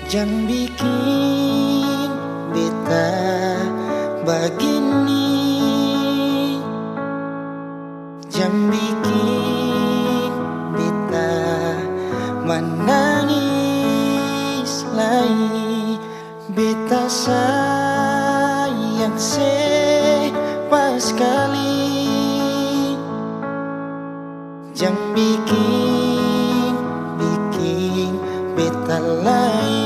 Jangan bikin beta begini, jangan bikin beta menangis lagi. Beta sayang pas sekali, jangan bikin beta lain.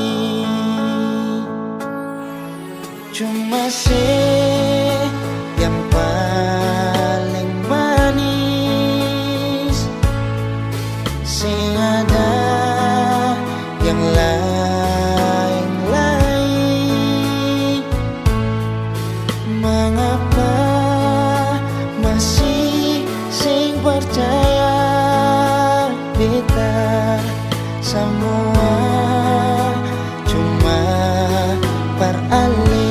Cuma yang paling manis, sing ada yang lain-lain. Mengapa masih sing percaya beta semua cuma peralih.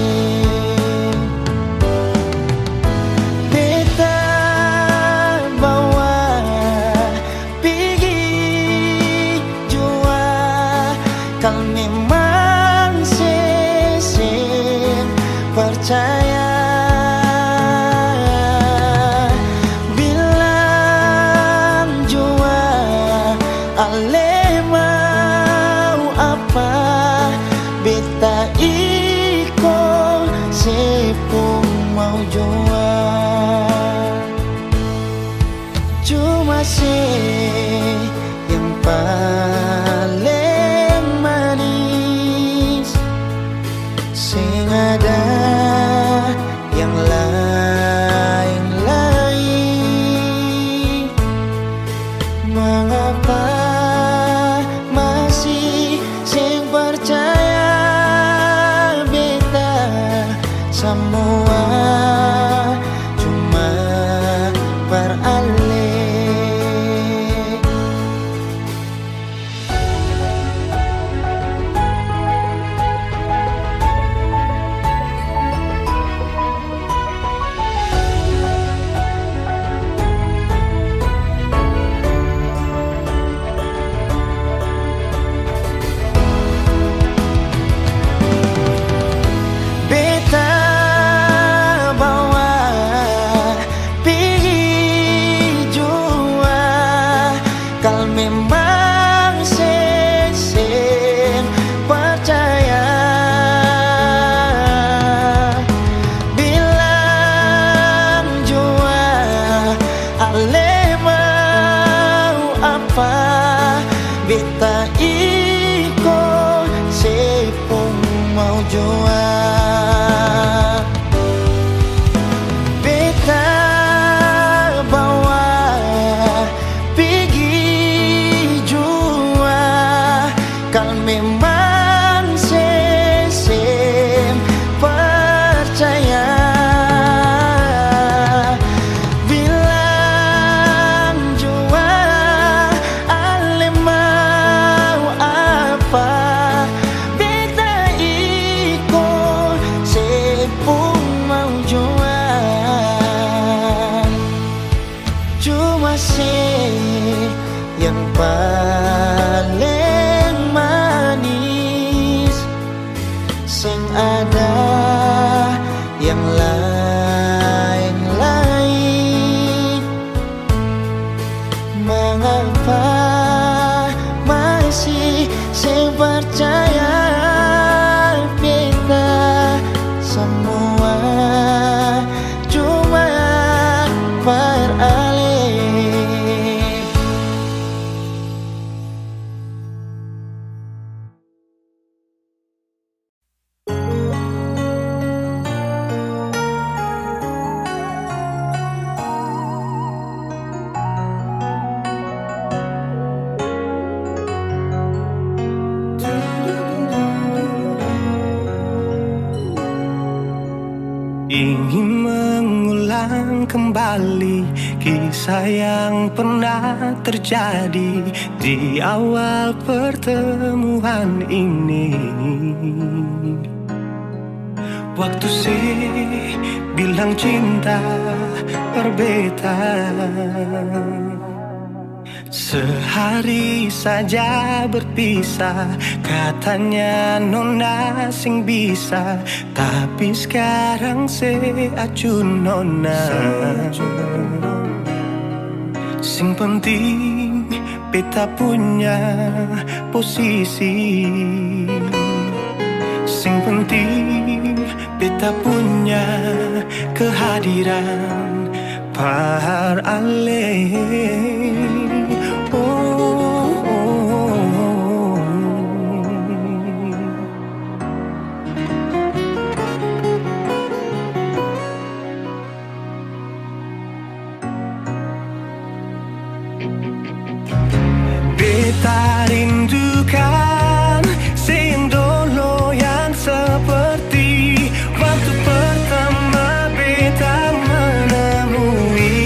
Kau memang percaya, bilang jua ale mau apa, beta iko sepung mau jua. Cuma yang paling ada yang lain-lain. Mengapa masih sing percaya beta semua cuma peralih. Kau memang percaya, bilang jua ale mau apa, beta iko sepung mau jua. Beta bawa kau memang percaya, bilang jua ale mau apa, beta iko sepung mau jua. Cuma yang paling manis, sing ada yang lain-lain. Mengapa masih sing percaya beta semua cuma peralih. Ingin mengulang kembali kisah yang pernah terjadi di awal pertemuan ini. Waktu bilang cinta berbeda, Sehari saja berpisah, katanya nona sing bisa, tapi sekarang se acun nona. Sing penting beta punya posisi, sing penting beta punya kehadiran par ale. Beta rindukan sing dulu yang seperti waktu pertama beta menemui.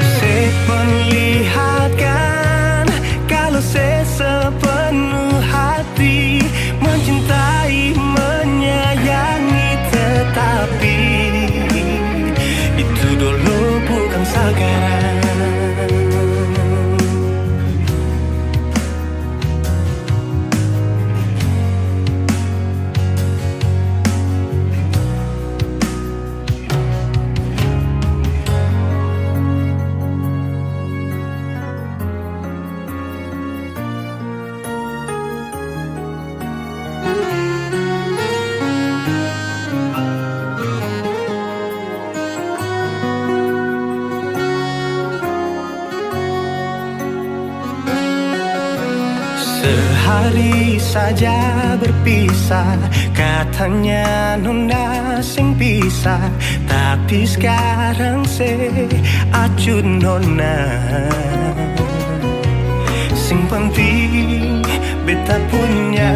Saya perlihatkan kalau saya sepenuh hati mencintai, menyayangi, tetapi itu dulu bukan sekarang. Sehari saja berpisah, katanya nona sing bisa, tapi sekarang se acun nona. Sing penting beta punya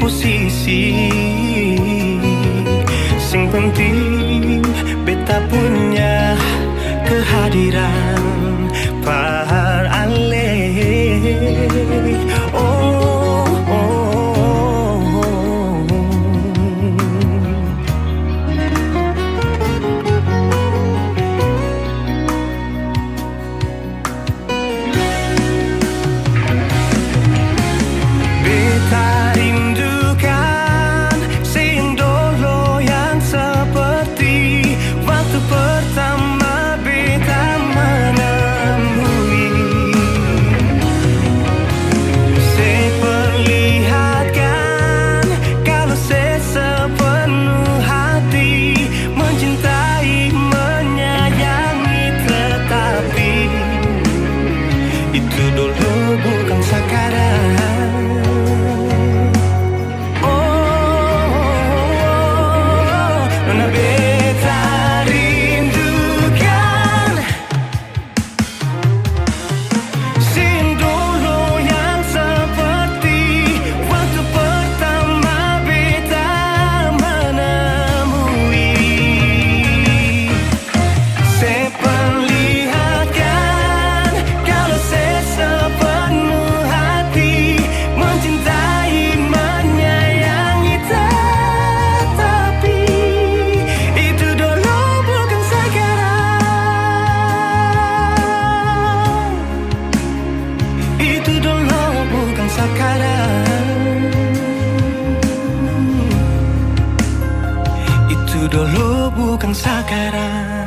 posisi, sing penting beta punya kehadiran par ale. Beta rindukan sing dulu yang seperti waktu pertama beta menemui. Saya perlihatkan kalau saya sepenuh hati mencintai, menyayangi, tetapi itu dulu bukan sekarang. Nona beta rindukan sing dulu yang seperti waktu pertama beta menemui. Saya perlihatkan kalau saya sepenuh hati mencintai, menyayangi, tetapi itu dulu bukan sekarang. Itu dulu bukan sekarang. Itu dulu bukan sekarang.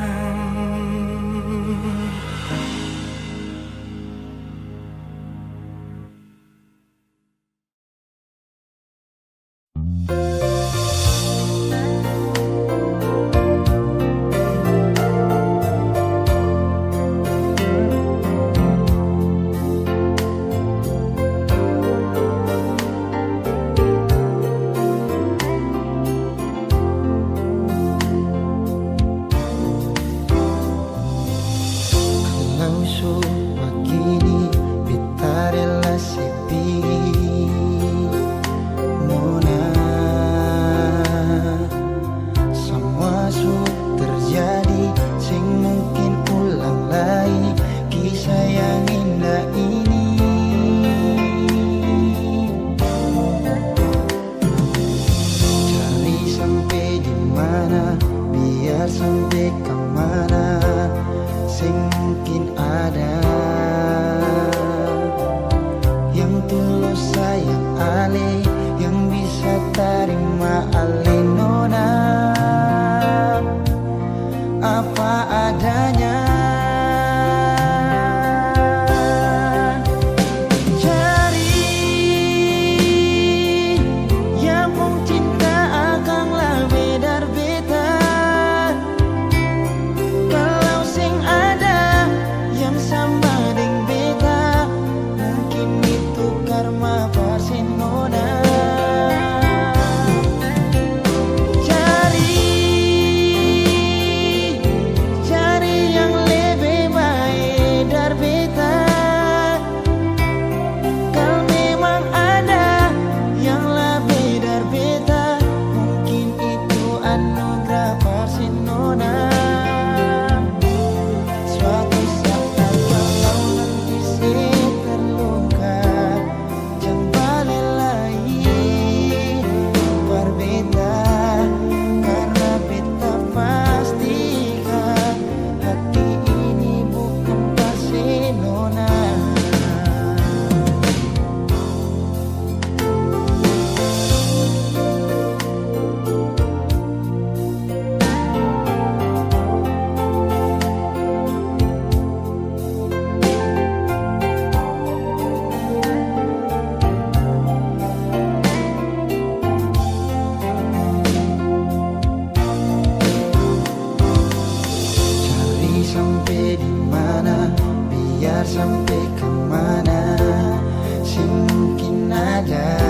ada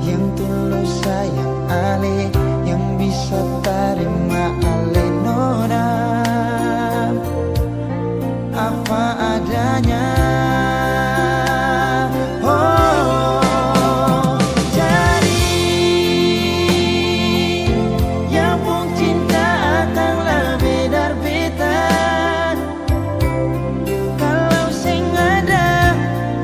yang tulus sayang ale, yang bisa terima ale nona apa adanya. Oh, jadi yang pun cinta akan lebih dari beta. Kalau sing ada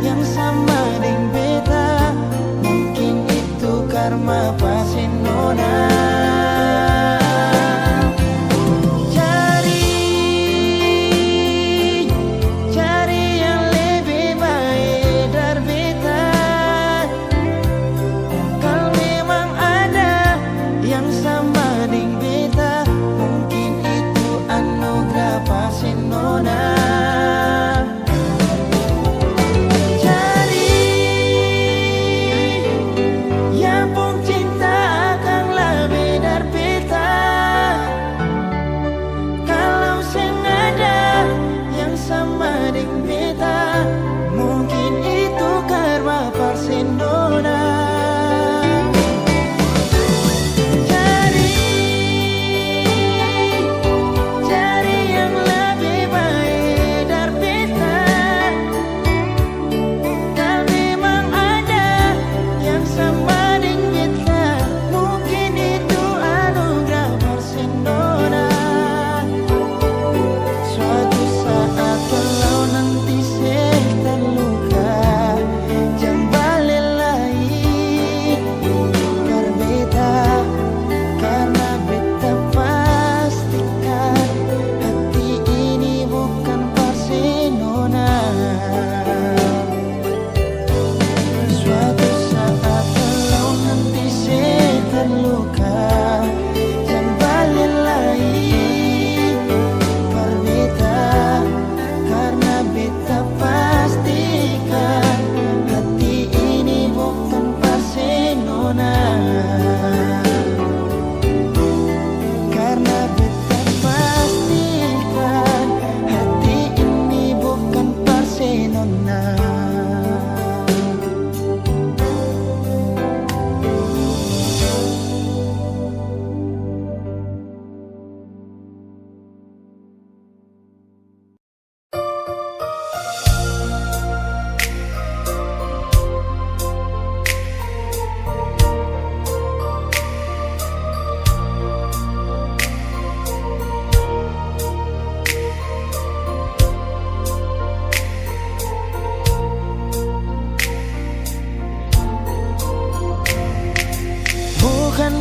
yang sama dengan beta, mungkin itu karma pasti nona.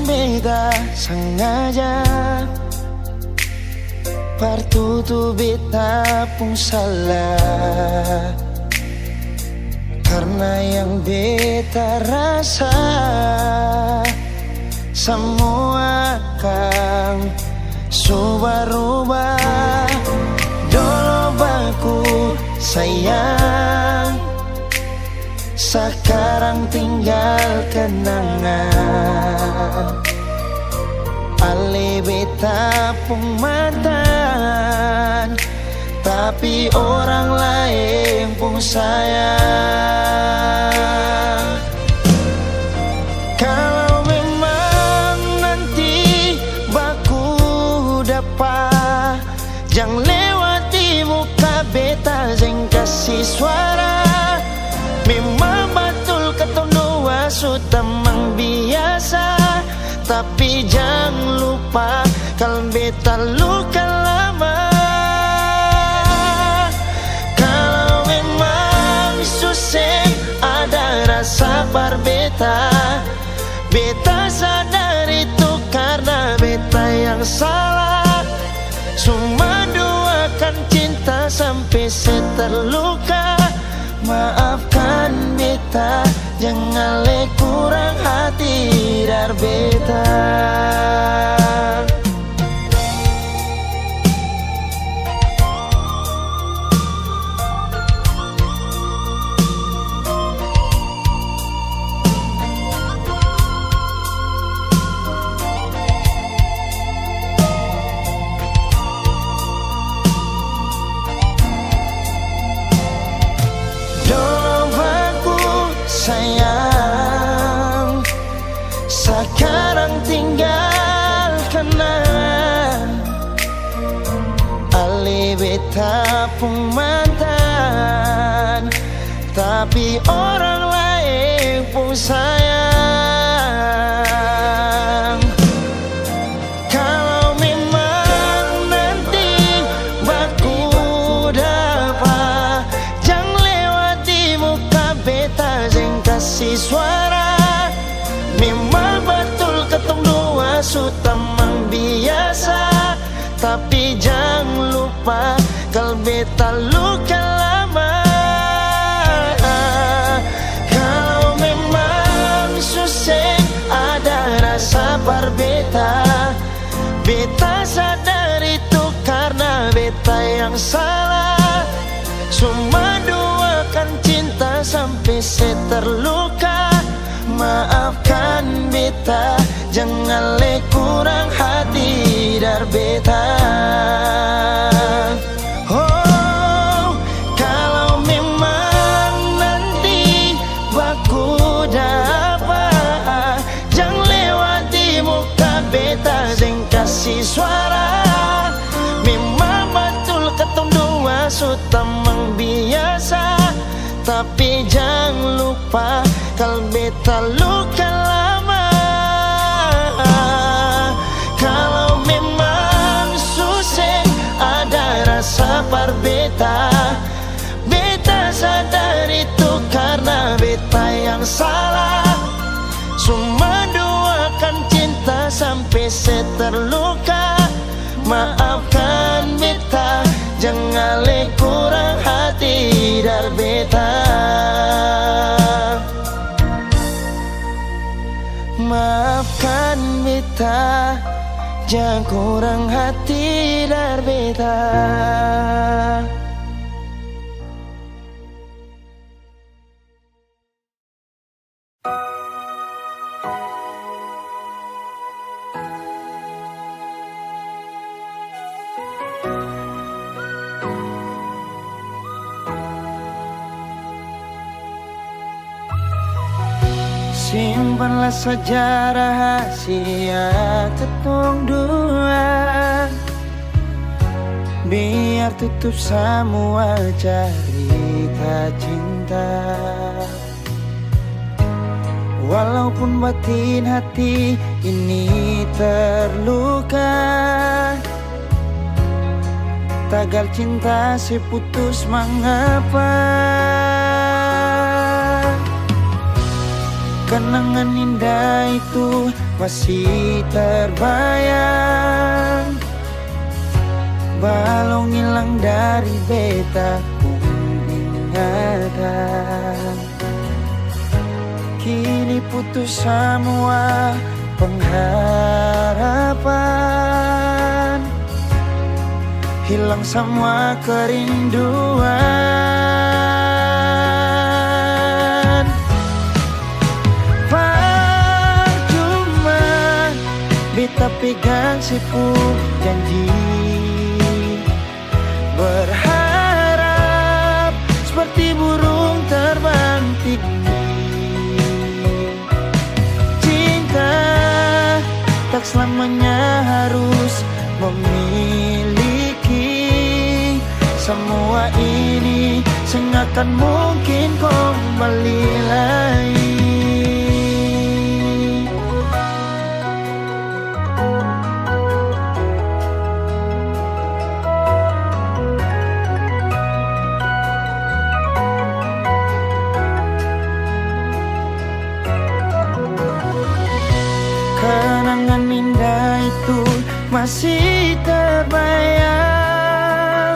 Beta sengaja partutu beta pun salah, karena yang beta rasa semua kan subah-rubah. Dulu baku sayang, sekarang tinggal kenangan. Ale beta pun mantan, tapi orang lain pun sayang. Kalau memang nanti baku dapat, jangan lewati muka beta, jangan kasih suara. Memang betul kata dua sudah mang biasa, tapi jangan lupa kalau beta luka lama. Kalau memang susah ada rasa berbeta, beta sadar itu karena beta yang salah. Cuma duakan cinta sampai terluka. Maafkan beta, jangan le kurang hati dar beta. Dulu sayang, sekarang tinggalkan Ali beta pun mantan, tapi orang lain pun sayang. Kalau memang nanti baku dapat, jangan lewati muka beta yang kasih suara. Memang betul ketong dua sutamang biasa, tapi jangan lupa kalau beta luka lama. Kalau memang susah ada rasa berbeda, beta sadar itu karena beta yang salah. Cuma duakan cinta sampai saya terluka. Maafkan beta, jangan le kurang hati dar beta. Oh, kalau memang nanti baku dapat, jangan lewati muka beta yang kasih suara. Memang betul ketong dua sutamang biasa, tapi jangan lupa kalau beta luka lama. Kalau memang susah ada rasa berbeda, beta sadar itu karena beta yang salah. Cuma duakan cinta sampai saya terluka. Maafkan beta, jangan le kurang hati dar beta. Maafkan beta, jangan kurang hati dar beta. Simpanlah saja rahasia ketong dua, biar tutup semua cerita cinta. Walaupun batin hati ini terluka, tagal cinta seputus mengapa. Kenangan indah itu masih terbayang, balong hilang dari beta pun ingatan. Kini putus semua pengharapan, hilang semua kerinduan. Beta pegang sipu janji, berharap seperti burung terbang tinggi. Cinta tak selamanya harus memiliki. Semua ini sengakan mungkin kembali lagi. Kenangan indah itu masih terbayang,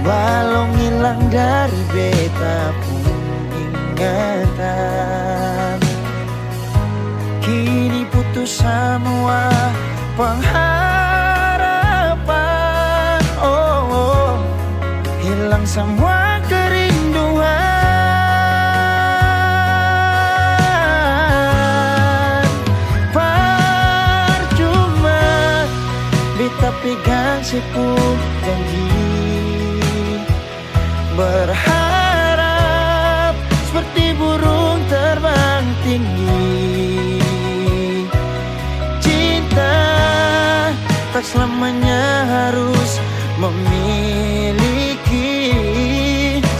balong hilang dari beta pun ingatan. Kini putus semua pengharapan, oh, hilang semua kerinduan. Beta pegang sipu janji, berharap seperti burung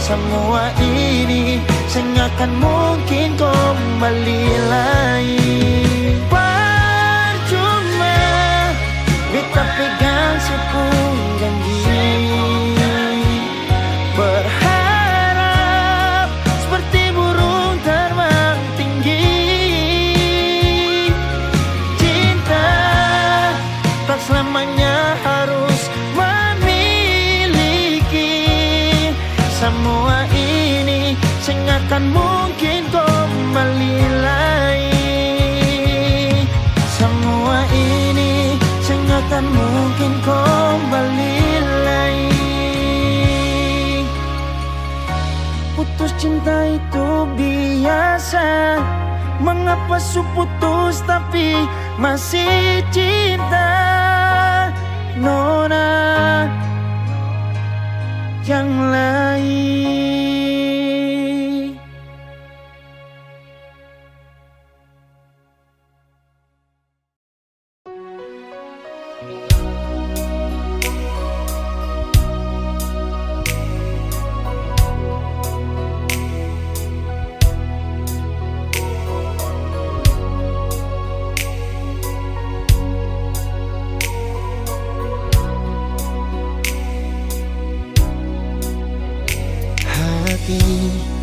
Semua ini sengakan mungkin kembali lagi. Percuma beta pegang sepung janji, berharap seperti burung terbang tinggi. Cinta tak selamanya harus memiliki. Semua ini sengakan mungkin kembali lagi. Semua ini sengakan mungkin kembali lagi. Putus cinta itu biasa, mengapa su putus tapi masih cinta? Nona yang lain.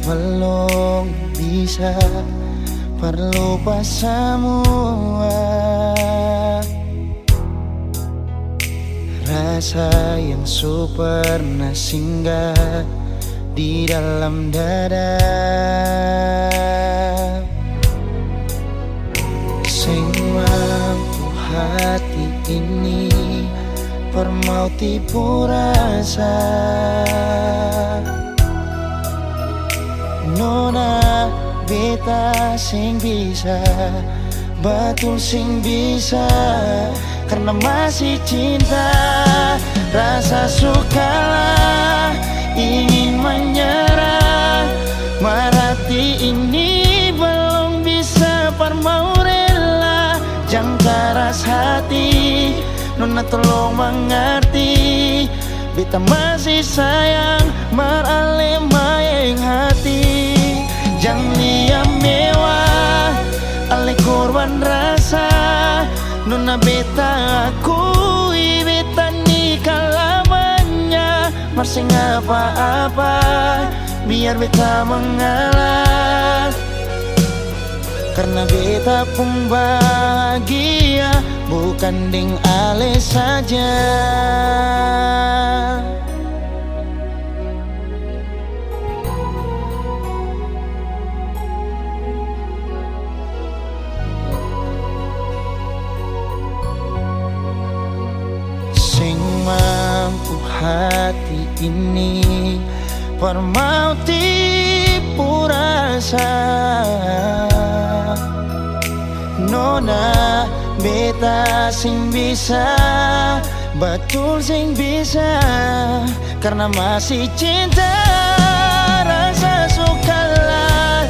Belum bisa berlupa semua rasa yang su pernah singgah di dalam dada. Sing mampu hati ini permau tipu rasa. Nona beta sing bisa, betul sing bisa, karena masih cinta. Rasa sukalah ingin menyerah, merati ini belum bisa parmau rela. Jangan keras hati, Nona tolong mengerti. Beta masih sayang merale maeng hati. Jangan liam mewah ale korban rasa. Nona beta akui beta nikah lamanya. Masih apa-apa biar beta mengalah, karena beta pun bahagia bukan deng ale saja. Sing mampu hati ini permau tipu rasa. Nona beta sing bisa, betul sing bisa, karena masih cinta. Rasa sukalah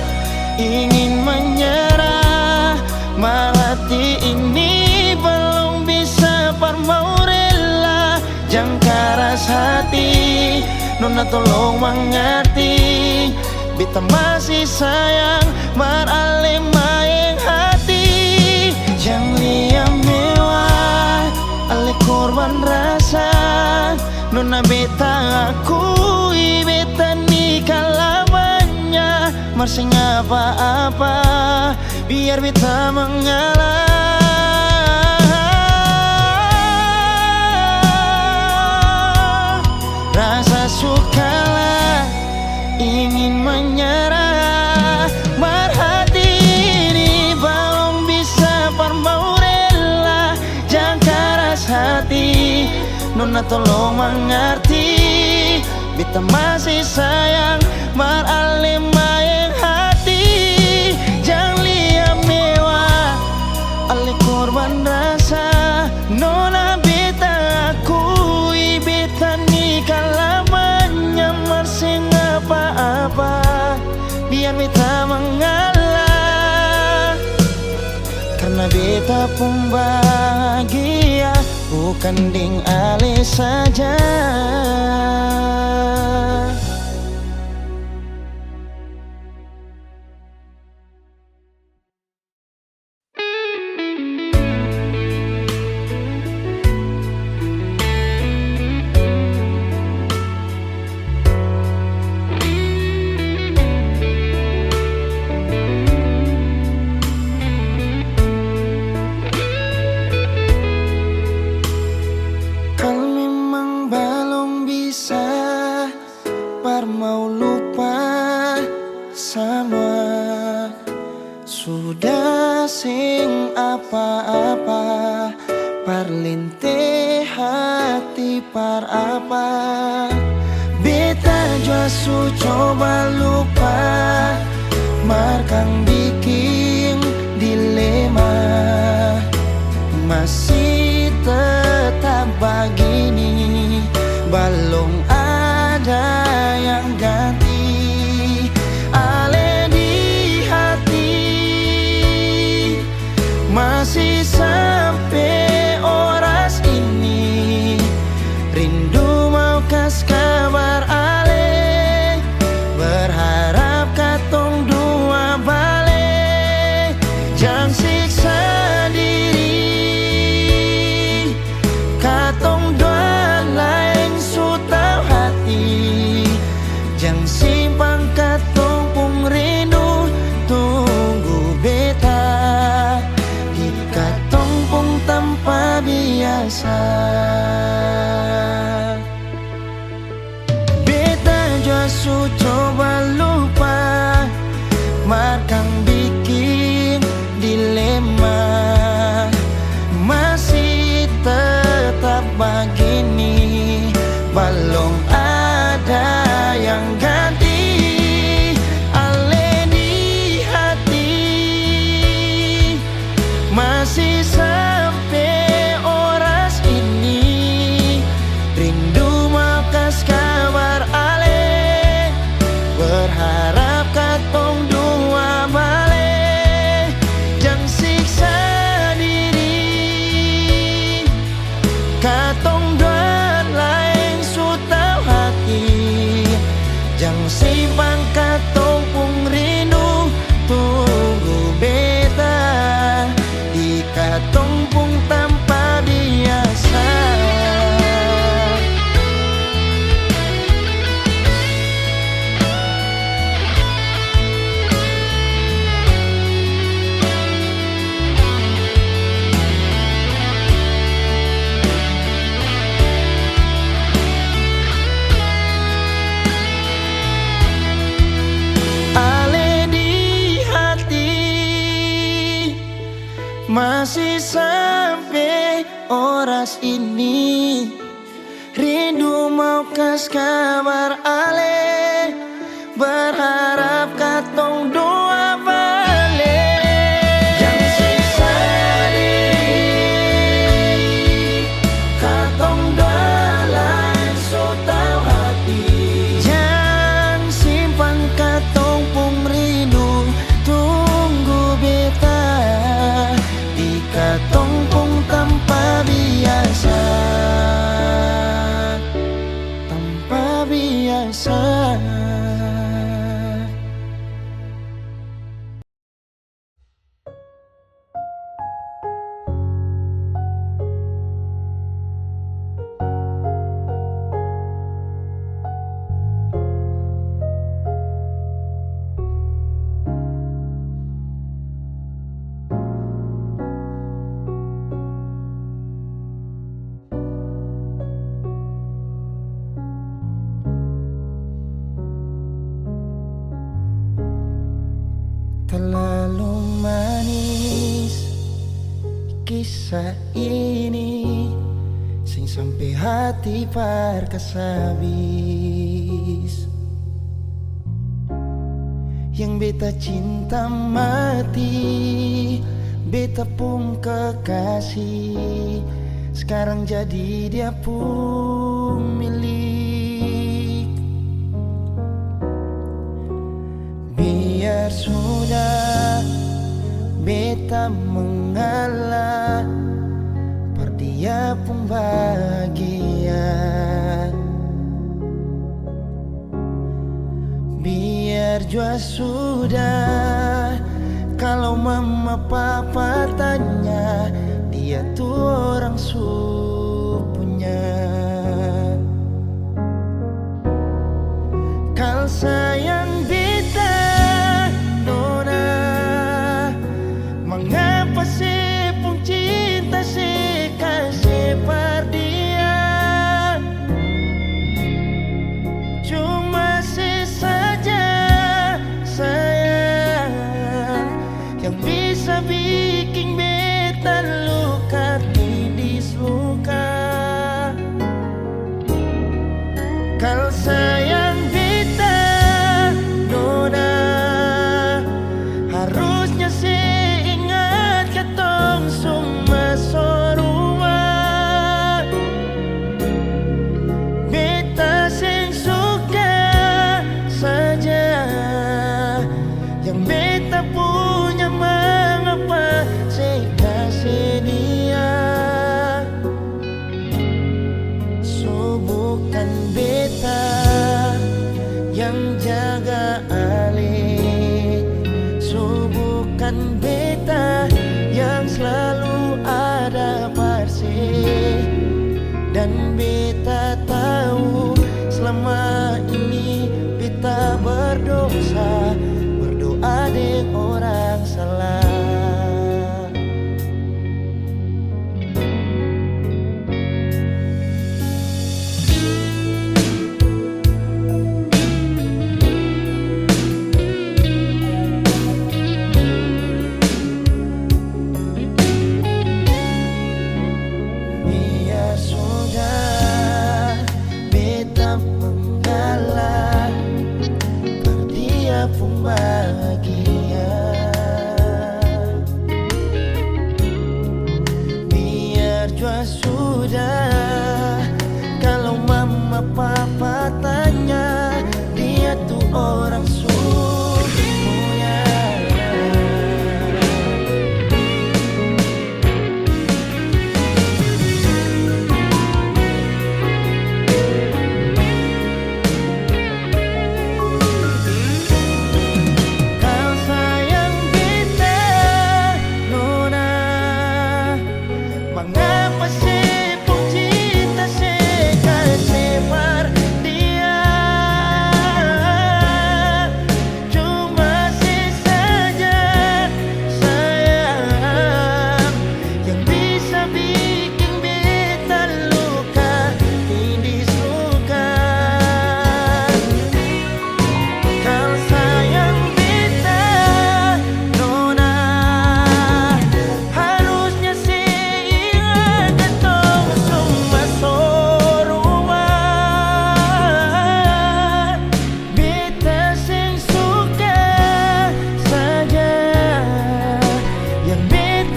ingin menyerah, merati ini belum bisa parmau rela. Jangan keras hati, Nona tolong mengerti. Beta masih sayang merale maeng hati. Jangan liam mewah ale korban rasa. Nona beta akui beta nikah lamanya. Masih apa-apa biar beta mengalah. Rasa sukalah ingin menyerah, merhati ini belum bisa parmau rela. Jangan keras hati, Nona tolong mengerti. Beta masih sayang merale maeng hati. Jangan liam mewah ale korban rasa. Nona beta akui beta nikah lamanya. Masih apa-apa biar beta mengalah, karena beta pun bahagia bukan deng ale saja. semua sudah sing apa-apa, perlintih hati par apa. Beta jua su coba lupa, markang bikin dilema, masih tetap begini, belum ada yang ganti. Ale di hati masih sampai oras ini, rindu mau kas kabar ale, berharap katong dua balik, jangan siksa diri, katong dua lain su tau hati, jangan simpang katong pung rindu, tunggu beta di katong pung tanpa biasa. Beta jua su coba lupa, markang bikin dilema, masih tetap begini, belum ada yang ganti. Ale di hati masih sampai oras ini, rindu mau kas kabar ale, berharap katong dua balik, jangan siksa diri, katong dua lain su tau hati, jangan simpang katong pung rindu, tunggu beta di katong pung tanpa biasa. Ale di hati masih sampai oras ini, rindu mau kas kabar ale, berharap katong dua balik, jangan siksa diri, katong dua lain su tau hati, jangan simpan katong pung rindu, tunggu beta di katong pung tanpa biasa, tanpa biasa. Terlalu manis kisah ini, sing sampai hati par kasabis, yang beta cinta mati, beta pun kekasih, sekarang jadi dia pun milik. Biar sudah beta mengalah, per dia pun bahagia. Biar jua sudah, kalau mama papa tanya, dia tuh orang punya. Kal sayang beta nona, mengapa sih pun cinta sih kasih par dia, cuma sih saja yang beta punya mengapa saya kasih dia. So bukan beta yang jaga Ale, so bukan beta yang selalu ada parse. Dan beta tahu selama ini beta berdosa, berdoa dengan orang salah. Biar sudah beta mengalah, dia pun bahagia. Biar jua sudah, kalau mama papa tanya, dia tuh orang suya. Mengapa sih pun cinta sebar dia? Cuma sih saja sayang yang bisa bikin beta luka, ini suka. Kalau sayang beta nona, harusnya sih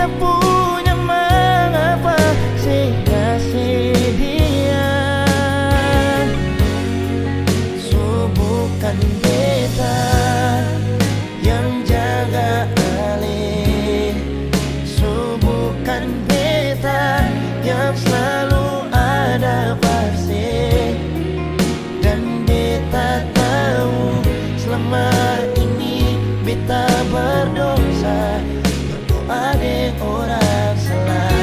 punya mengapa saya kasih dia. So bukan beta yang jaga Ale, so bukan beta yang selalu ada parse. Dan beta tahu selama ini beta berdosa, ada orang salah.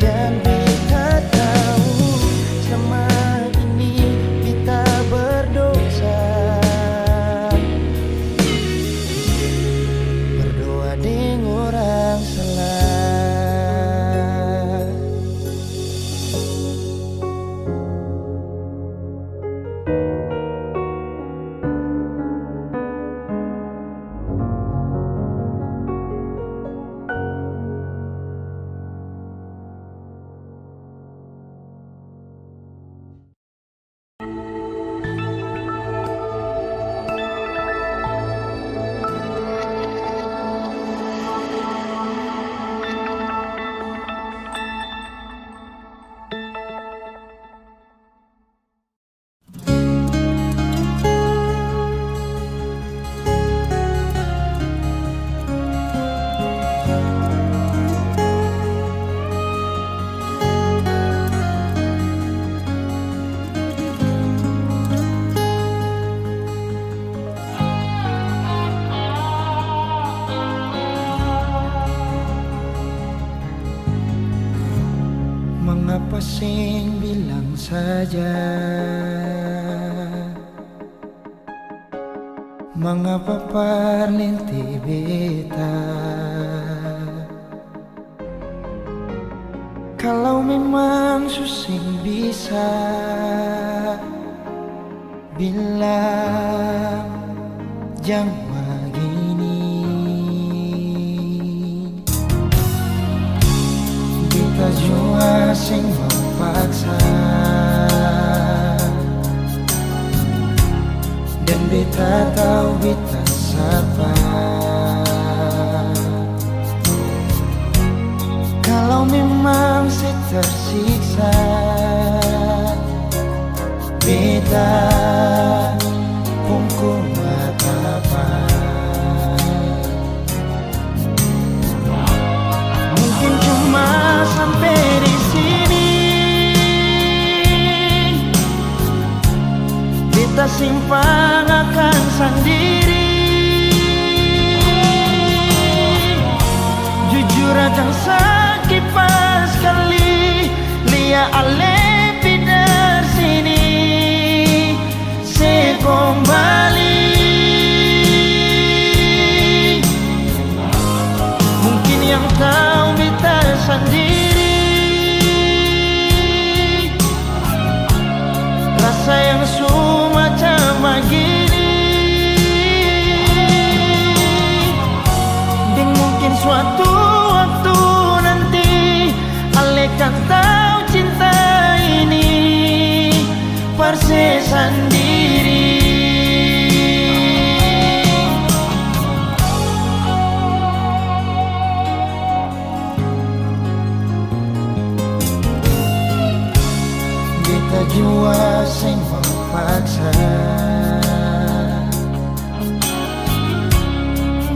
Dan beta tahu selama ini beta berdosa, berdoa dengan orang salah. Mengapa sing bilang saja, mengapa parlinti beta? Kalau memang susing bisa bilang jangan begini. Beta jua sing memaksa, dan beta tahu beta sabar. Kalau memang saya tersiksa, beta Beta simpang akan sendiri, jujur akan sakit pas kali lia ale pindah sini. Se kembali, mungkin yang tahu beta sendiri, rasa yang semacam begini. Dan mungkin suatu waktu nanti ale kan tahu cinta ini parse sendiri. Beta jua sing memaksa,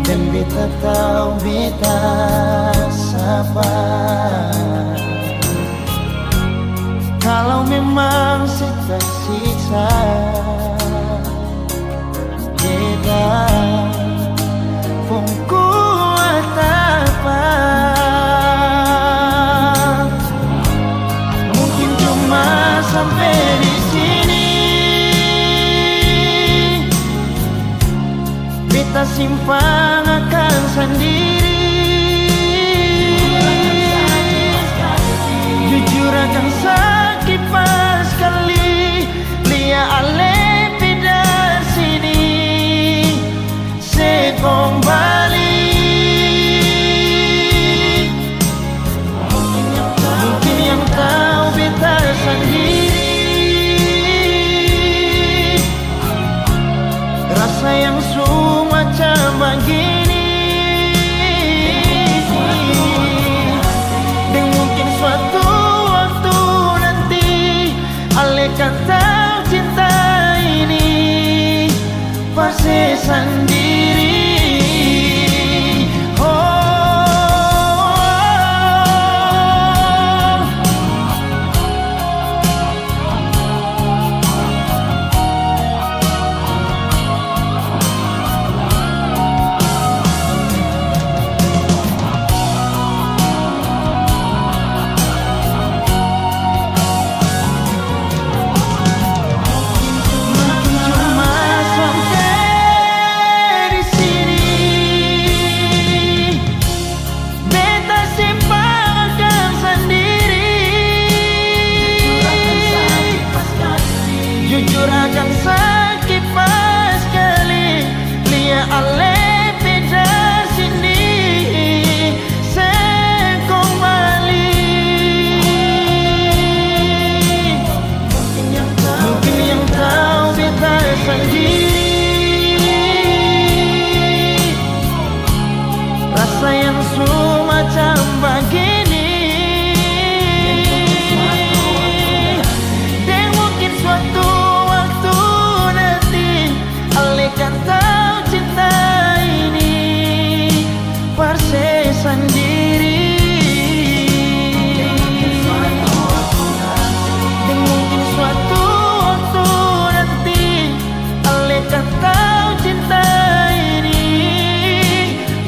dan beta tahu beta sabar. Kalau memang siksa beta pun kuat apa. Mungkin cuma sampai di sini, beta simpang akan sendiri, jujur akan sakit pas kali lia ale pindah sini. Se kembali, mungkin yang tahu beta sendiri, rasa yang semacam begini. Dan mungkin suatu waktu nanti ale kan tahu cinta ini pasti sendiri. Jujur akan sakit pas kali lia ale pindah sini. Se kembali, mungkin yang tahu beta sendiri, rasa yang semacam begini. Dan mungkin suatu kan tahu cinta ini parse sendiri. Dan mungkin suatu waktu nanti ale kan tahu cinta ini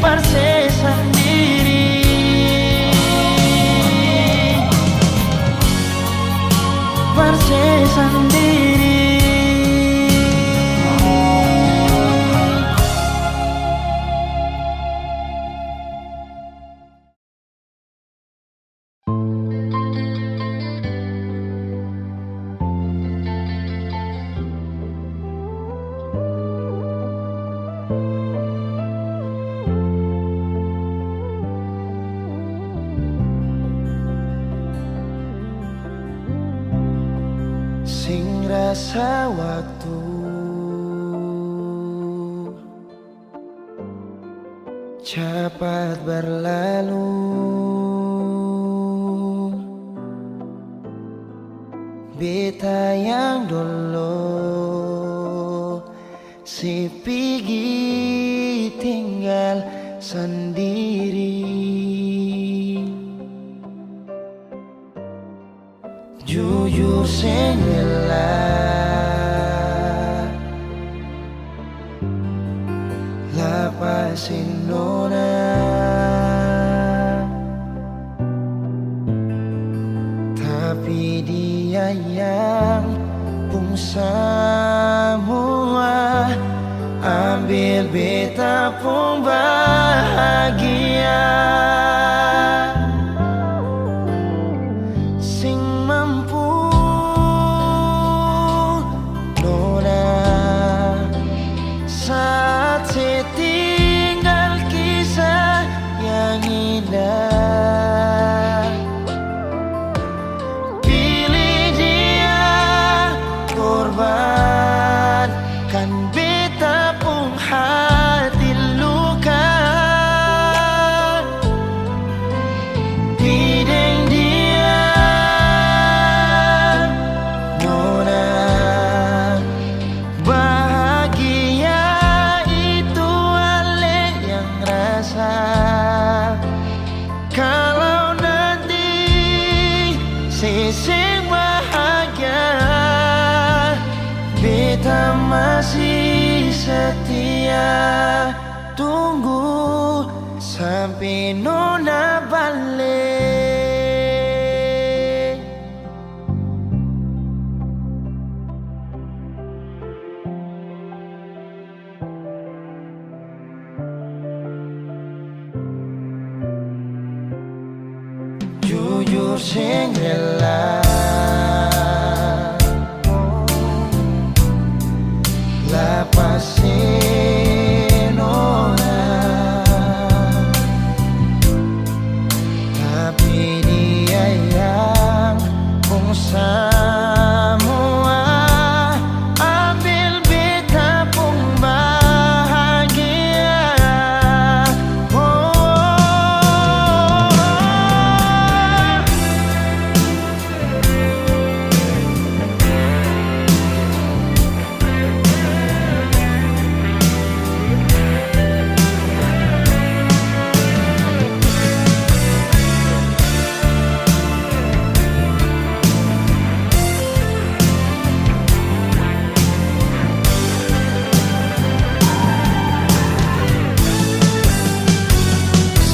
parse sendiri. Parse sendiri. Sing rasa waktu cepat berlalu, beta yang dulu si pergi tinggal sendiri. Jujur sing rela semua, ambil beta pun bahagia. Sing mampu nona saat setinggal kisah yang indah. Pilih dia korbankan beta pun hati luka. Bideng dia nona bahagia itu ale yang rasa. Kalau nanti seseng bahagia, beta masih setia. Tunggu sampai nona balik. Jujur sing rela lepasin nona, tapi dia yang pun semua, ambil beta pun bahagia.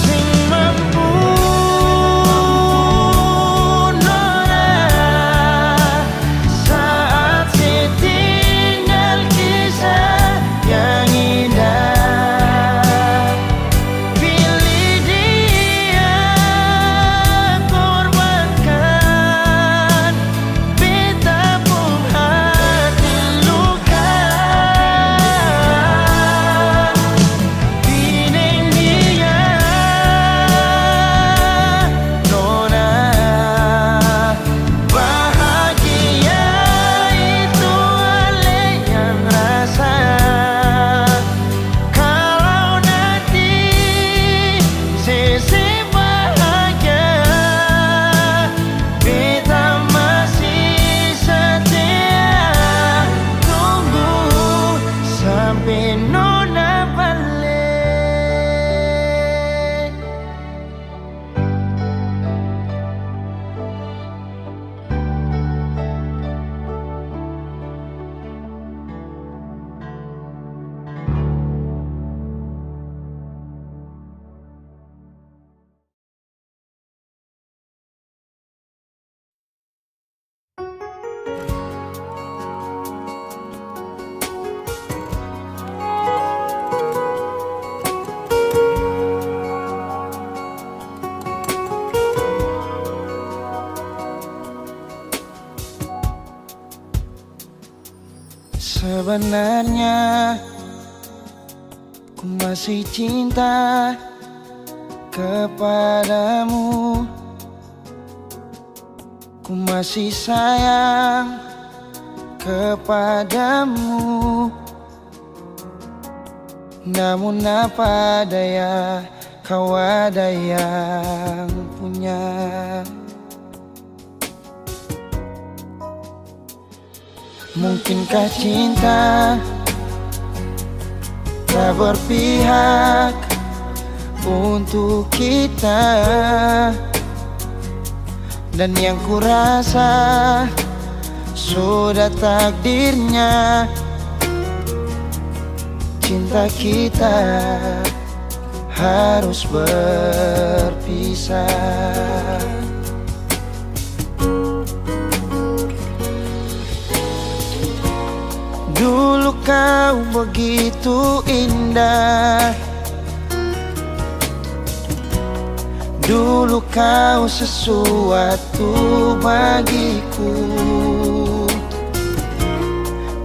Sing mampu nona saat setinggal kisah yang indah. Pilih dia korbankan beta pun hati luka. Bideng dia nona bahagia itu ale yang rasa. Kalau nanti seseng bahagia, beta masih setia. Tunggu sampai nona balik. Sebenarnya ku masih cinta kepadamu, ku masih sayang kepadamu. Namun apa daya, kau ada yang punya. Mungkinkah cinta tak berpihak untuk kita? Dan yang kurasa sudah takdirnya cinta kita harus berpisah. Dulu kau begitu indah, dulu kau sesuatu bagiku.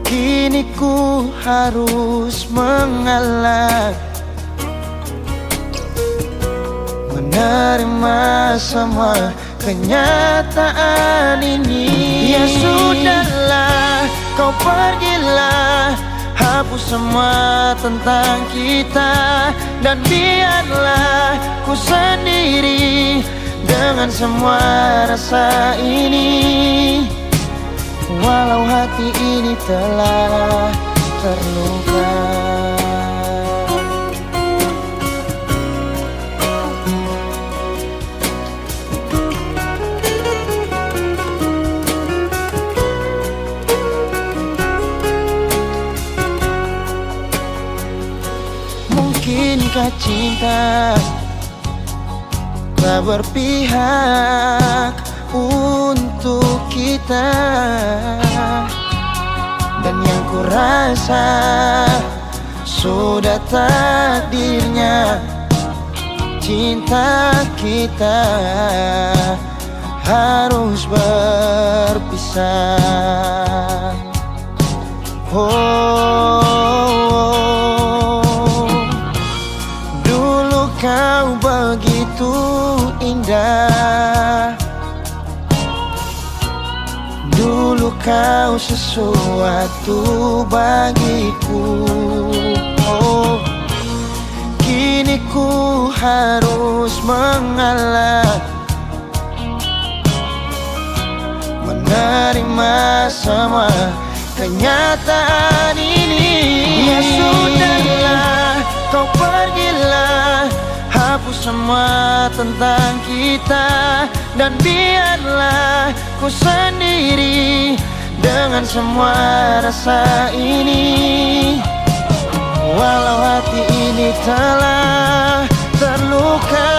Kini ku harus mengalah, menerima semua kenyataan ini. Ya sudahlah, kau pergilah, hapus semua tentang kita, dan biarlah ku sendiri dengan semua rasa ini. Walau hati ini telah terluka. Mungkinkah cinta tak berpihak untuk kita, dan yang ku rasa sudah takdirnya cinta kita harus berpisah. Dulu kau begitu indah, dulu kau sesuatu bagiku. Kini ku harus mengalah, menerima semua kenyataan ini. Ya sudahlah, kau pergilah, hapus semua tentang kita, dan biarlah ku sendiri dengan semua rasa ini. Walau hati ini telah terluka.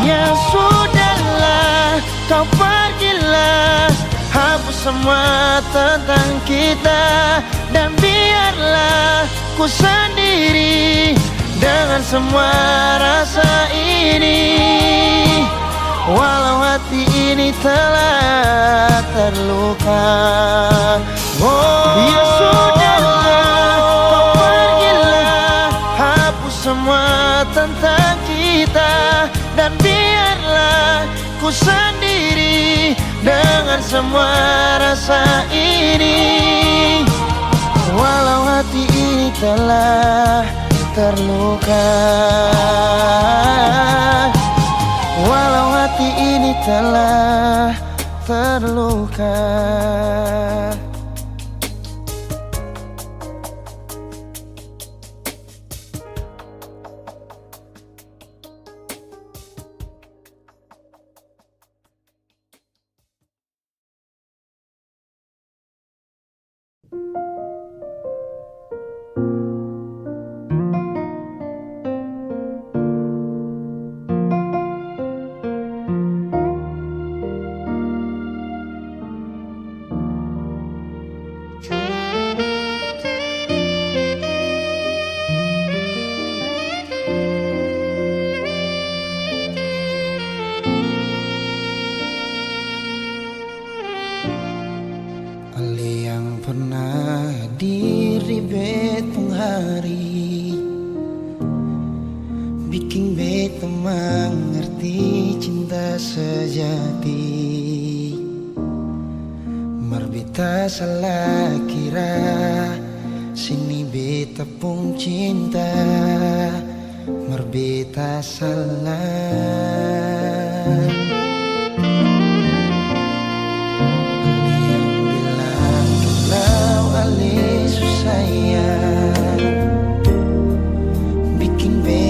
Ya sudahlah, kau pergilah, hapus semua tentang kita, dan biarlah ku sendiri dengan semua rasa ini. Walau hati ini telah terluka. Ya sudahlah, kau pergilah, hapus semua tentang kita, dan biarlah ku sendiri dengan semua rasa ini. Walau hati ini telah terluka, walau hati ini telah terluka. Bikin beta mengerti cinta sejati. Marbita salah kira, sini beta pun cinta. Marbita salah. Bikin beta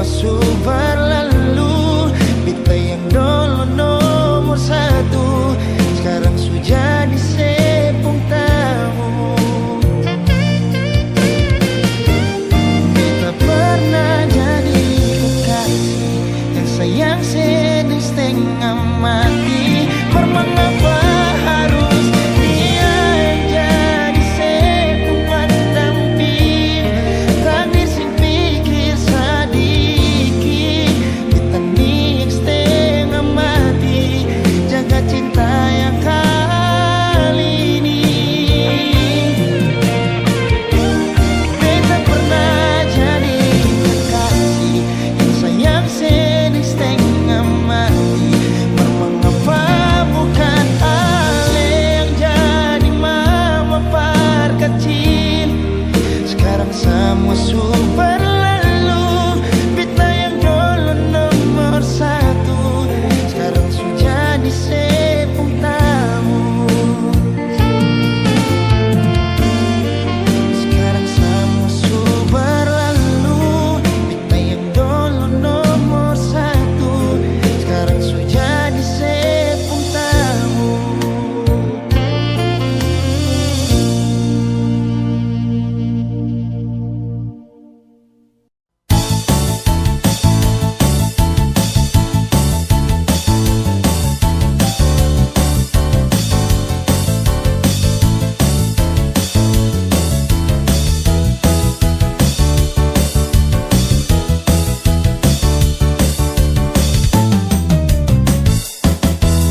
su berlalu. Beta yang dulu nomor satu sekarang sudah jadi sepung tamu. Beta pernah jadi kekasih yang sayang sedang setengah mati. Mengapa harus dia yang jadi sepung pendamping? Takdir sing pikir sedikit, beta ni yang setengah mati jaga cinta yang kali ini. Beta pernah jadi kekasih yang sayang sedang setengah mati. Mengapa bukan Ale yang jadi mama perkecil? Sekarang semua sudah berlalu. Beta yang dulu nomor satu sekarang sudah jadi sepung tamu. Sekarang semua sudah berlalu. Beta yang dulu nomor satu sekarang sudah jadi sepung tamu.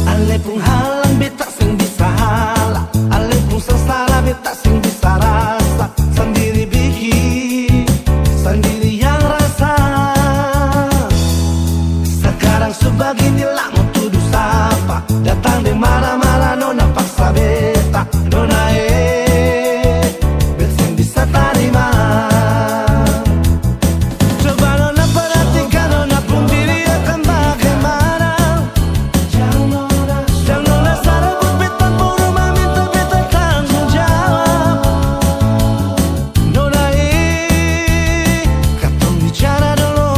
Ale pun halang beta sing bisa halang, ale pun sengsara beta sing bisa rasa. Sendiri bikin, sendiri yang rasa. Sekarang sebegini lah mau tuduh sapa. Datang di mana-mana nona paksa beta. Nona beta sing bisa terima. Coba nona perhatikan, nona pun diri akan bagaimana. Jangan nona sarabut beta puru meminta beta tanggung jawab. Nona katong bicara dulu.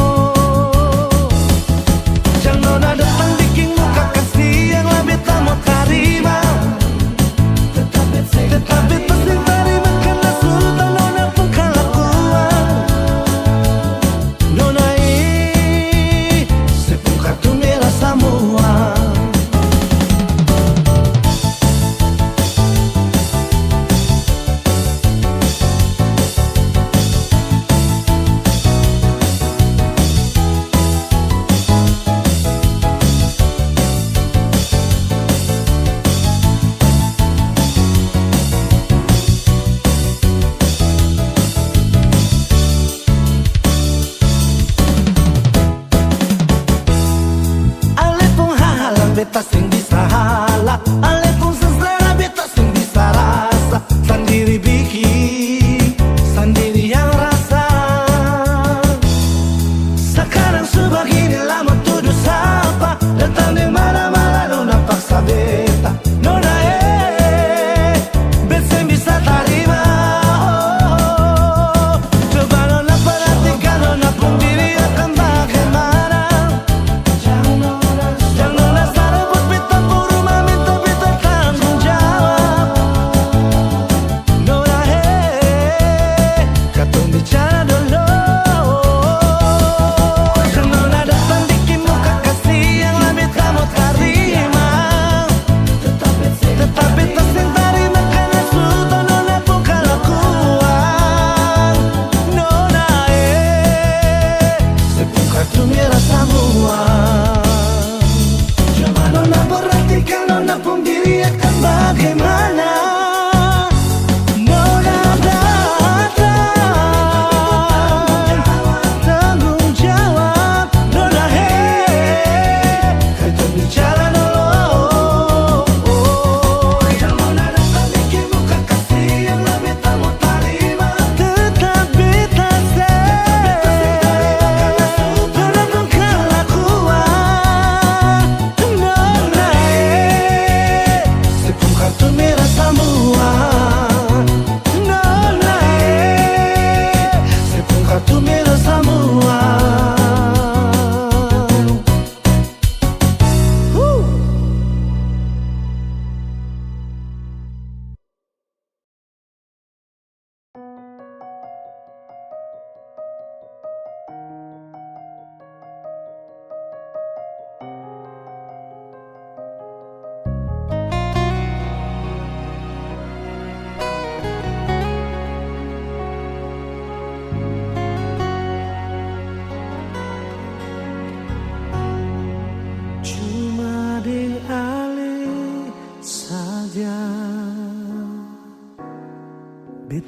Jangan nona datang bikin muka kasih yang lah beta mau terima. Tetap beta sing terima karena sultan nona pun kelakuan. Nona sepung kartu merah semua. Ale pun halang beta sing bisa halang, ale pun sengsara beta sing bisa rasa. Sendiri bikin, sendiri yang rasa. Sekarang sebegini lama tuduh sapa. Datang di mana-mana nona paksa beta. Nona beta sing bisa terima. Coba nona perhatikan, nona pun diri akan bagaimana. Jangan nona sarabut beta puru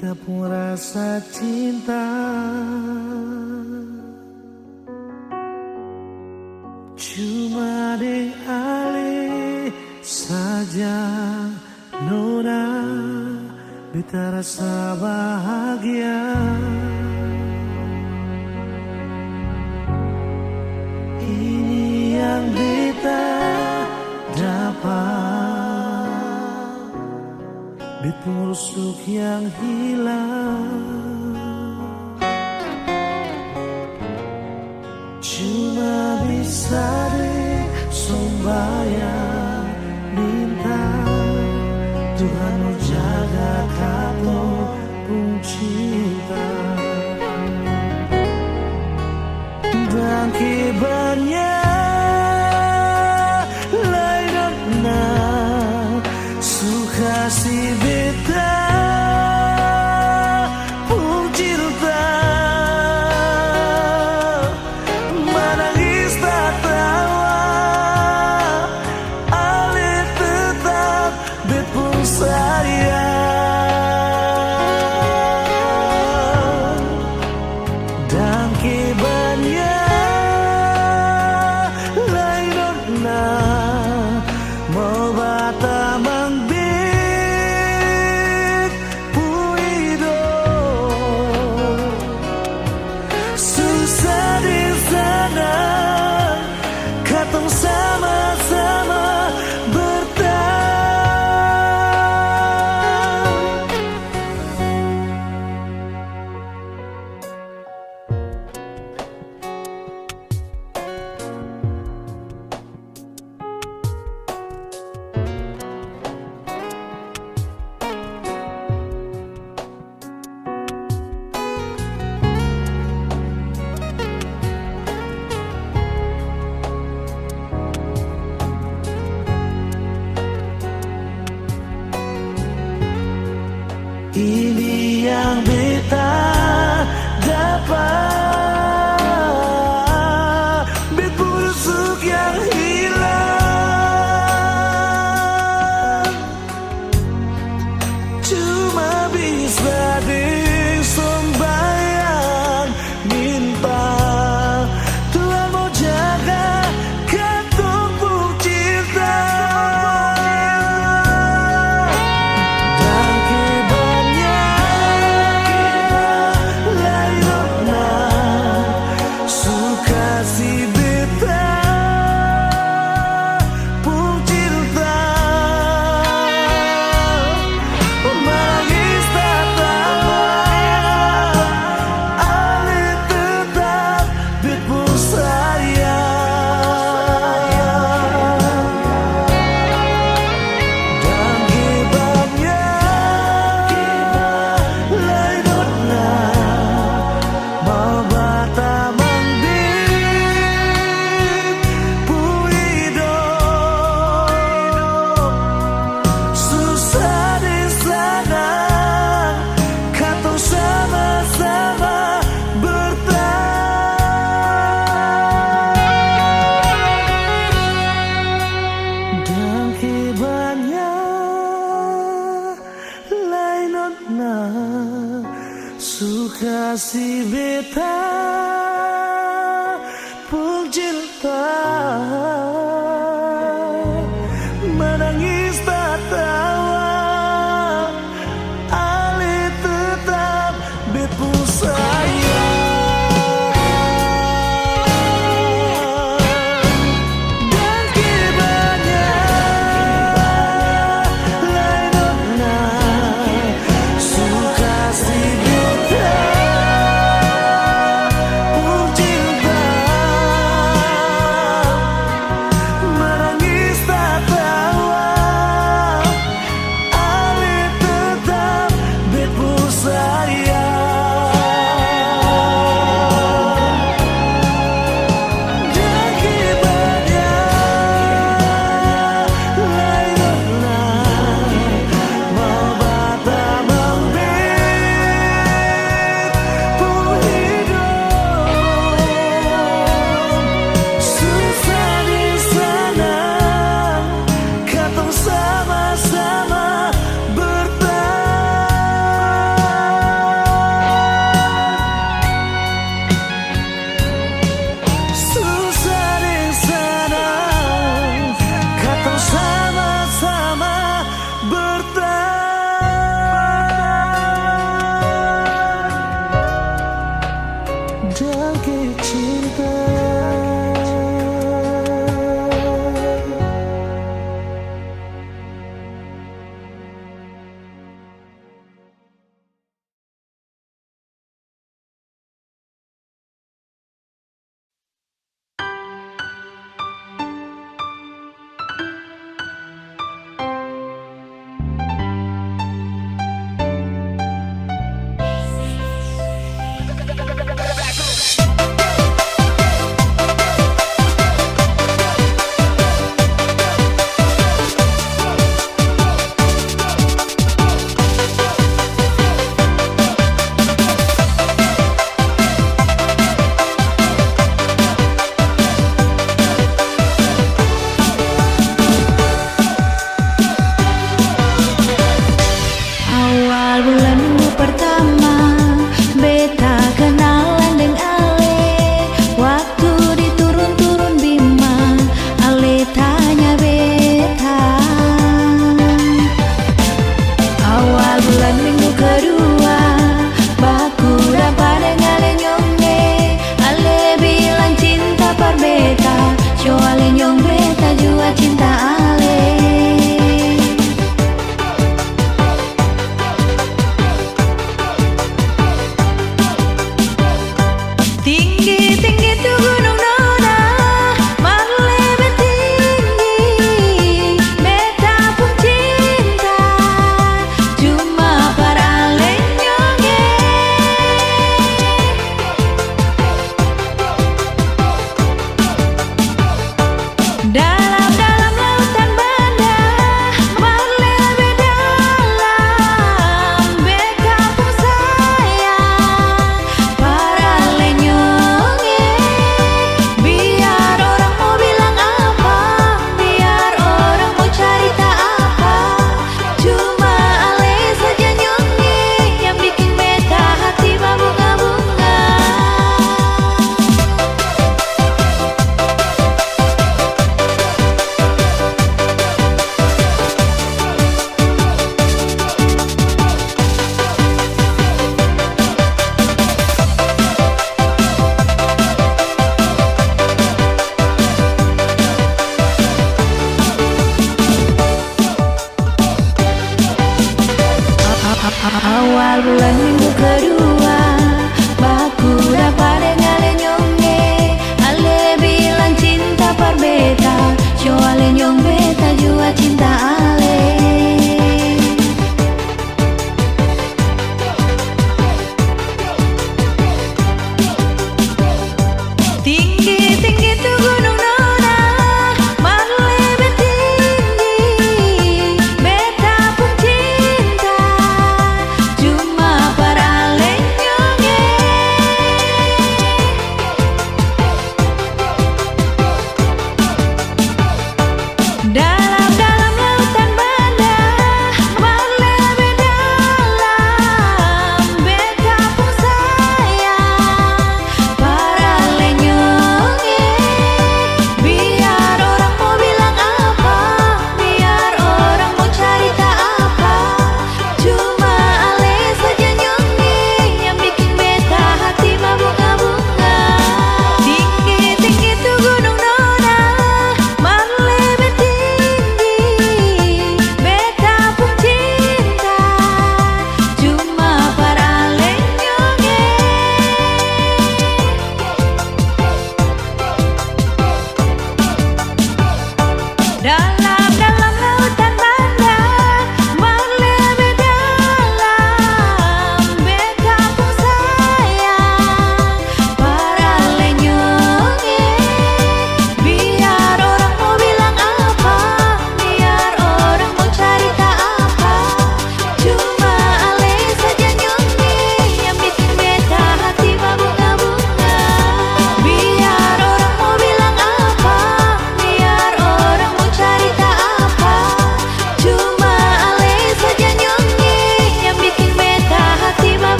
beta pun rasa cinta. Cuma deng ale saja nona, beta rasa bahagia. Ini yang beta dapat, beta rusuk yang hilang. Cuma bisa deh sembahyang minta Tuhan mau jaga kamu pun cinta. Dan kibarnya lain suka si beta pun cinta. Menangis tak tawa, ale tetap bet pun sayang. Dan kibarnya lain mau bata mang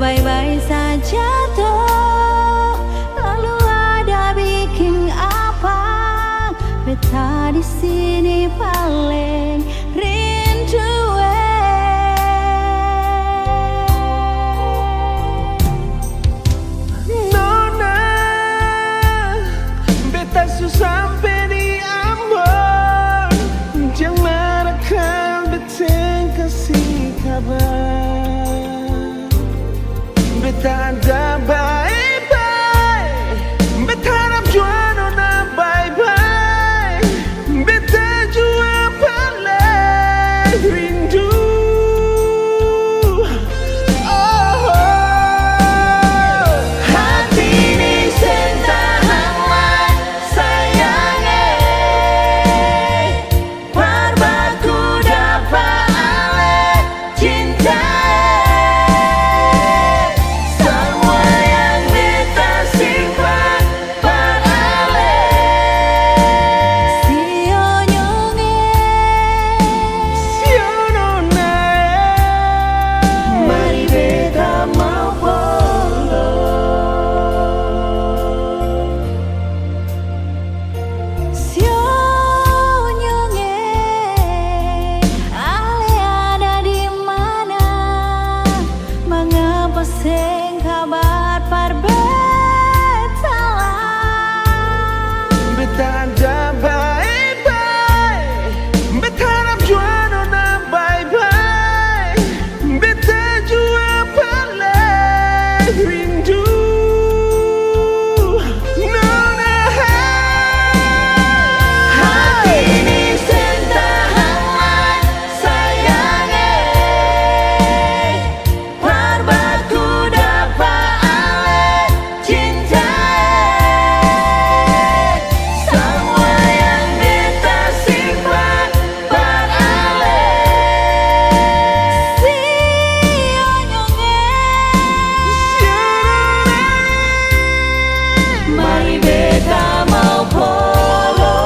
baik-baik saja toh. Lalu ada bikin apa? Beta di sini paling rindu. Nona, beta sampai di Ambon. Jangan akan beta kasih kabar. Beta ada bye-bye. Beta harap jua nona bye-bye. Beta jua paling rindu. Hati ini sentahanlah sayangnya. Barbaku dapat alih cinta. Semua yang beta simpan beralih. Sio nyonge, Sio nona, mari beta mau polo. sio nyonge, ale ada di mana? Mengapa sing kabar perbetalan? Beta ada bye-bye. Beta harap jua nona bye-bye. Beta jua paling rindu. Nona, hati ini sentahanlah sayangnya. Barbaku dapat alih cinta. Semua yang beta simpan beralih. Sio nyonge, Mari beta mau polo.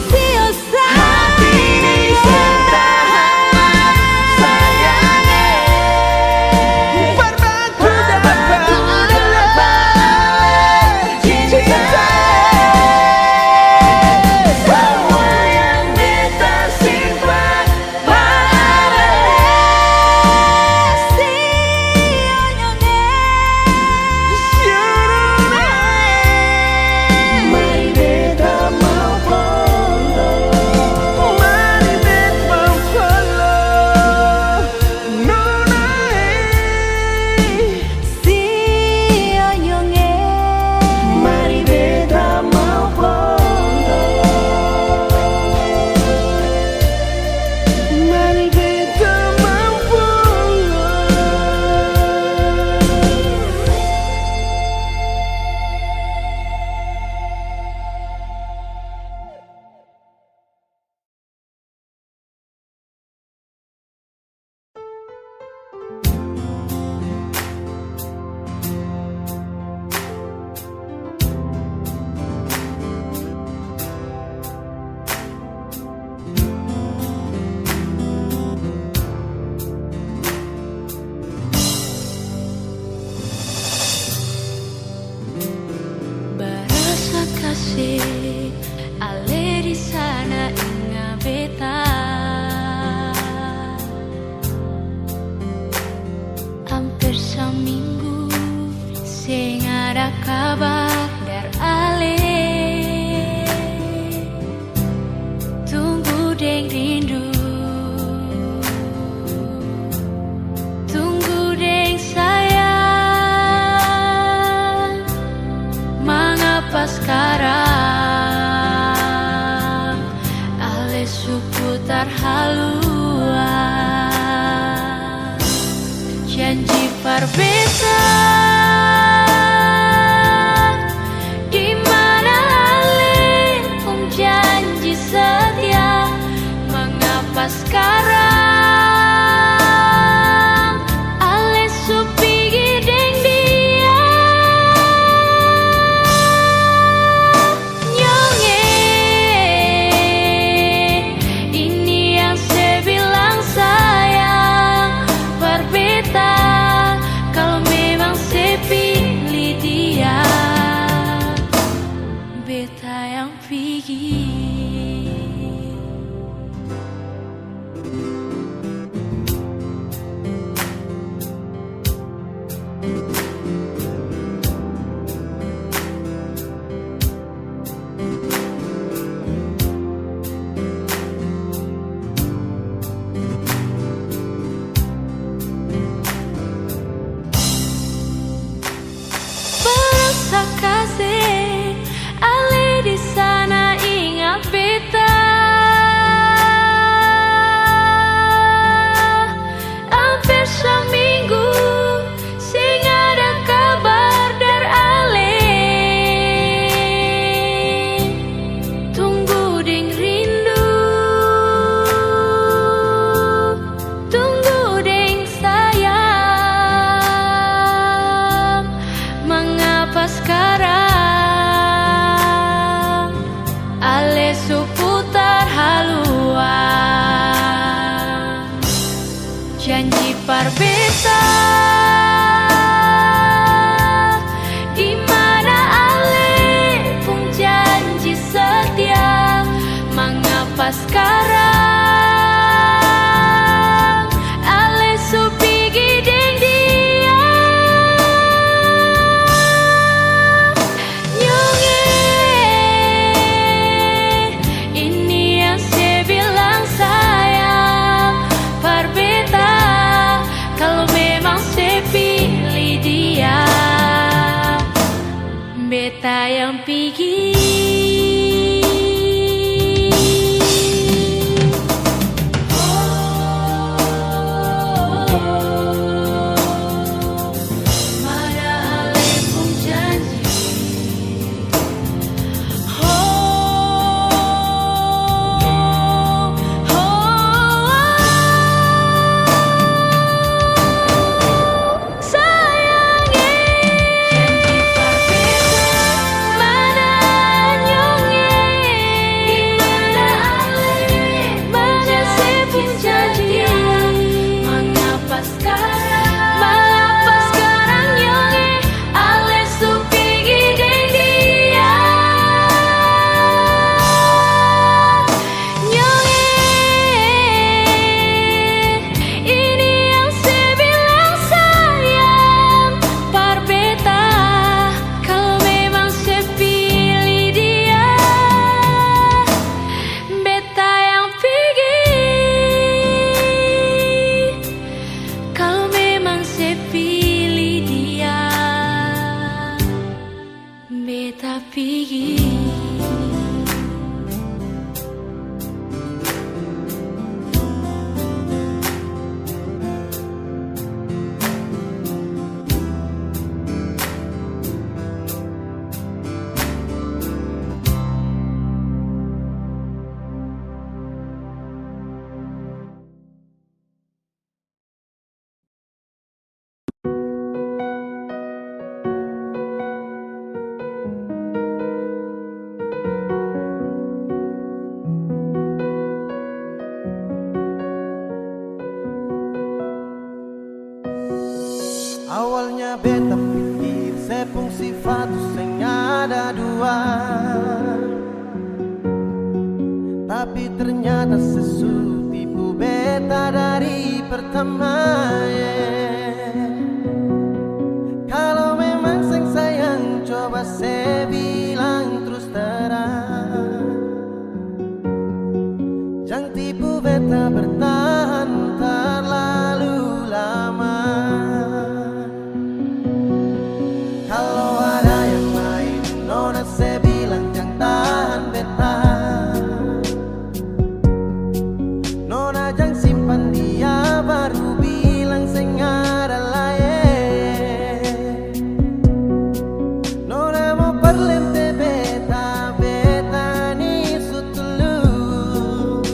sio Hati ini sentahanlah sayangnya. Barbaku dapat alih cinta. Semua yang beta simpan beralih. Sio nyonge, Mari beta mau polo. Mari beta mau polo. Nona, sio nyonge, mari beta mau polo. Mari beta mau polo. berasa kasih ale di sana inga beta. Hampir seminggu sing ada kabar dari ale. Tunggu deng rindu, tunggu deng sayang. Mengapa sekarang ale seputar haluan janji perbeza. Di mana ale pun mengapa sekarang ale supigi deng dia nyonge ini yang saya bilang sayang berbeda kalau memang saya pilih dia beta yang pergi. Berasa kasih ale di sana ingat beta hampir seminggu sing ada kabar dari ale tunggu deng rindu tunggu deng sayang mengapa sekarang ale seputar haluan janji parbeta di mana ale pun janji setia mengapa sekarang ale supigi deng dia nyonge ini yang saya bilang sayang berbeda kalau memang saya pilih dia beta yang pergi. Mana ale pun janji sayangnya janji berbeda mana nyonge di mana ale mana saya pun janji mengapa sekarang nyonge ale supigi deng dia nyonge ini yang saya bilang sayang berbeda kalau memang saya pilih dia beta yang pergi kalau memang saya pilih dia beta pergi. Awalnya beta pikir sepung sifat sing ada dua, tapi ternyata sesu tipu beta dari pertama. Kalau memang sing sayang coba saya bilang terus terang, jangan tipu beta bertahan terlalu lama. Kalau ada yang lain, nona saya bilang jangan tahan beta. Nona jangan simpan dia baru bilang saya ada lain. Nona mau perlente beta, beta ni sutulus.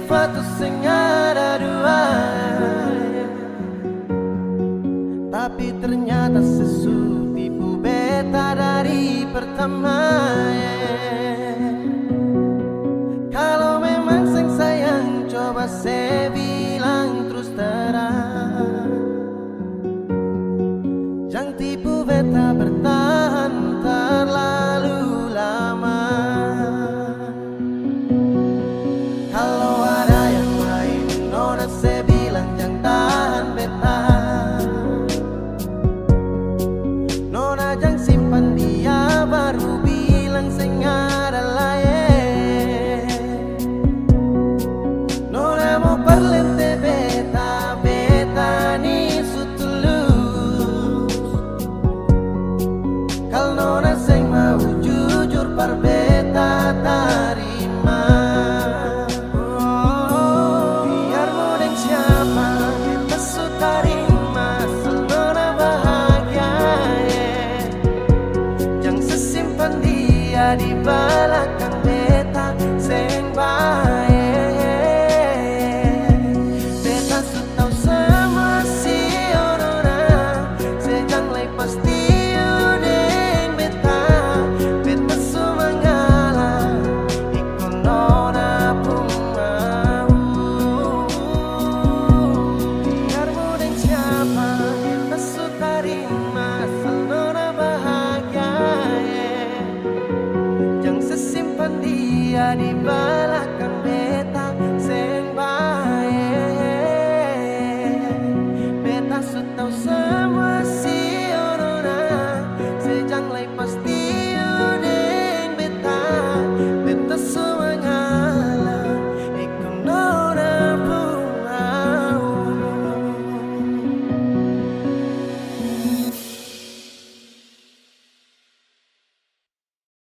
sifat sing ada dua, tapi ternyata sesu tipu beta dari pertama. Kalau memang sing sayang, coba saya bilang terus terang. Jangan tipu beta bertahan terlalu lama. Kalau ada yang lain, nona saya bilang jangan tahan beta. Nona jangan simpan dia, baru bilang sing ada lain. Nona mau perlente beta, beta ni sutulus. Kalau nona sing mau jujur par beta tarima. Biar mau deng siapa beta su tarima, asal nona bahagia. Jangan sesimpan dia di belakang beta sing baik. Beta su tau semua si nona, sejang lay pasti udeng beta. Beta su mengalah, ikut nona pun mau. Biar mau deng siapa beta su tarima, asal nona bahagia. Jangan sesimpan dia di belakang beta.